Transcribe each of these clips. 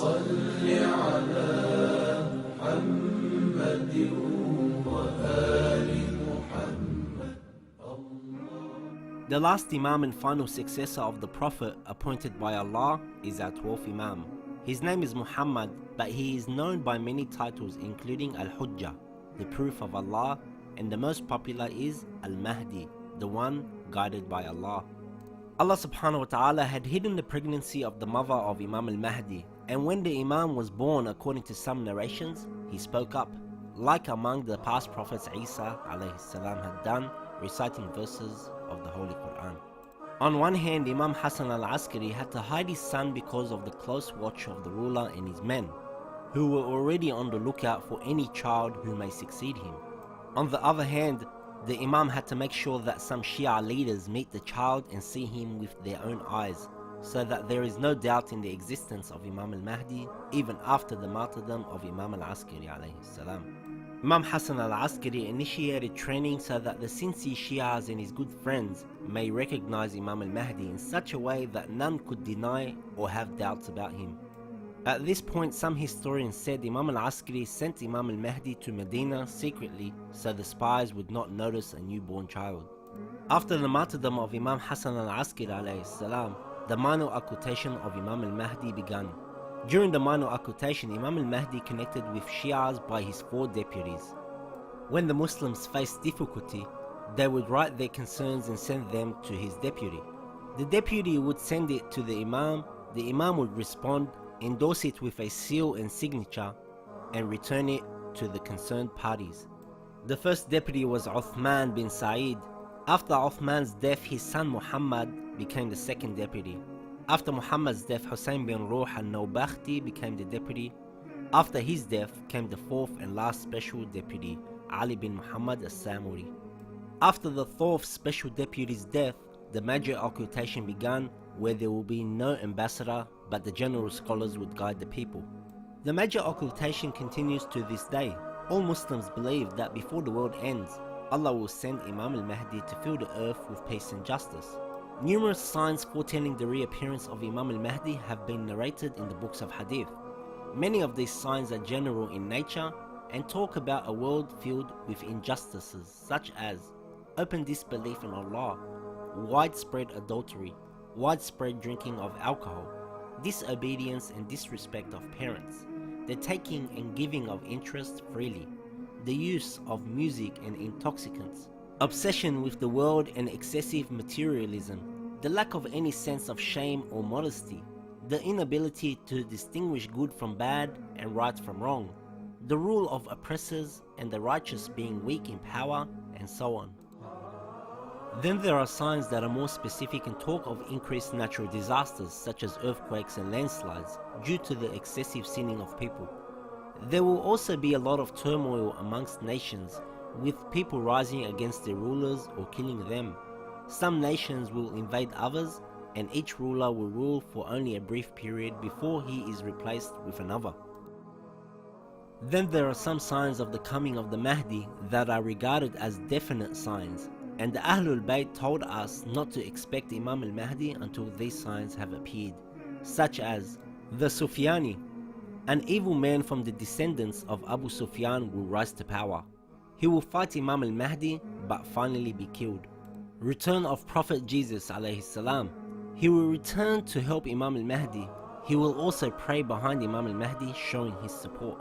صل على محمد وآل محمد. The last Imam and final successor of the Prophet appointed by Allah is our 12th Imam. His name is Muhammad, but he is known by many titles including Al-Hujjah, the proof of Allah, and the most popular is Al Mahdi, the one guided by Allah. Allah subhanahu wa ta'ala had hidden the pregnancy of the mother of Imam al Mahdi, and when the Imam was born, according to some narrations, he spoke up, like among the past prophets Isa alayhi salam had done, reciting verses of the Holy Quran. On one hand, Imam Hassan al-Askari had to hide his son because of the close watch of the ruler and his men, who were already on the lookout for any child who may succeed him. On the other hand, the Imam had to make sure that some Shia leaders meet the child and see him with their own eyes, so that there is no doubt in the existence of Imam al-Mahdi even after the martyrdom of Imam al-Askari alayhi salam. Imam Hassan al-Askari initiated training so that the sincere Shias and his good friends may recognize Imam al-Mahdi in such a way that none could deny or have doubts about him. At this point, some historians said Imam al-Askari sent Imam al-Mahdi to Medina secretly so the spies would not notice a newborn child. After the martyrdom of Imam Hassan al-Askari alayhi salam, the minor occultation of Imam al-Mahdi began. During the minor occultation, Imam al-Mahdi connected with Shias by his 4 deputies. When the Muslims faced difficulty, they would write their concerns and send them to his deputy. The deputy would send it to the Imam would respond, endorse it with a seal and signature, and return it to the concerned parties. The first deputy was Uthman bin Sa'id. After Uthman's death, his son Muhammad became the second deputy. After Muhammad's death, Hussein bin Ruh al-Nawbakhti became the deputy. After his death came the 4th and last special deputy, Ali bin Muhammad al-Samuri. After the 4th special deputy's death, the major occultation began, where there will be no ambassador, but the general scholars would guide the people. The major occultation continues to this day. All Muslims believe that before the world ends, Allah will send Imam al-Mahdi to fill the earth with peace and justice. Numerous signs foretelling the reappearance of Imam al-Mahdi have been narrated in the books of Hadith. Many of these signs are general in nature and talk about a world filled with injustices such as open disbelief in Allah, widespread adultery, widespread drinking of alcohol, disobedience and disrespect of parents, the taking and giving of interest freely, the use of music and intoxicants, obsession with the world and excessive materialism, the lack of any sense of shame or modesty, the inability to distinguish good from bad and right from wrong, the rule of oppressors and the righteous being weak in power, and so on. Then there are signs that are more specific and talk of increased natural disasters such as earthquakes and landslides due to the excessive sinning of people. There will also be a lot of turmoil amongst nations, with people rising against their rulers or killing them. Some nations will invade others, and each ruler will rule for only a brief period before he is replaced with another. Then there are some signs of the coming of the Mahdi that are regarded as definite signs, and the Ahlul Bayt told us not to expect Imam al-Mahdi until these signs have appeared, such as the Sufyani. An evil man from the descendants of Abu Sufyan will rise to power. He will fight Imam al-Mahdi but finally be killed. Return of Prophet Jesus alayhi salam. He will return to help Imam al-Mahdi. He will also pray behind Imam al-Mahdi, showing his support.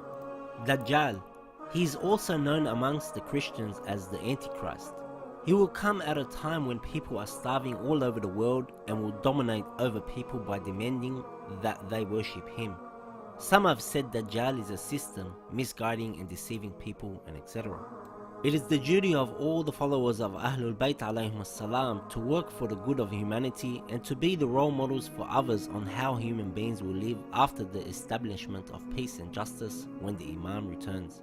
Dajjal. He is also known amongst the Christians as the Antichrist. He will come at a time when people are starving all over the world and will dominate over people by demanding that they worship him. Some have said Dajjal is a system, misguiding and deceiving people, and etc. It is the duty of all the followers of Ahlul Bayt alayhim salam to work for the good of humanity and to be the role models for others on how human beings will live after the establishment of peace and justice when the Imam returns.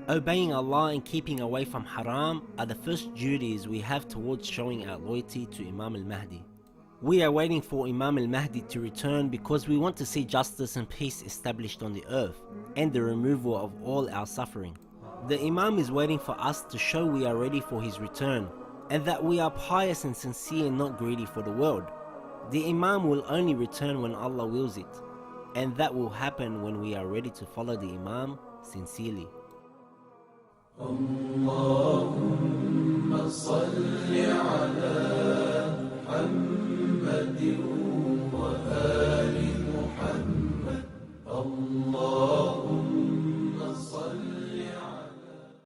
Obeying Allah and keeping away from haram are the first duties we have towards showing our loyalty to Imam al-Mahdi. We are waiting for Imam al-Mahdi to return because we want to see justice and peace established on the earth and the removal of all our suffering. The Imam is waiting for us to show we are ready for his return and that we are pious and sincere and not greedy for the world. The Imam will only return when Allah wills it. And that will happen when we are ready to follow the Imam sincerely. اللهم صل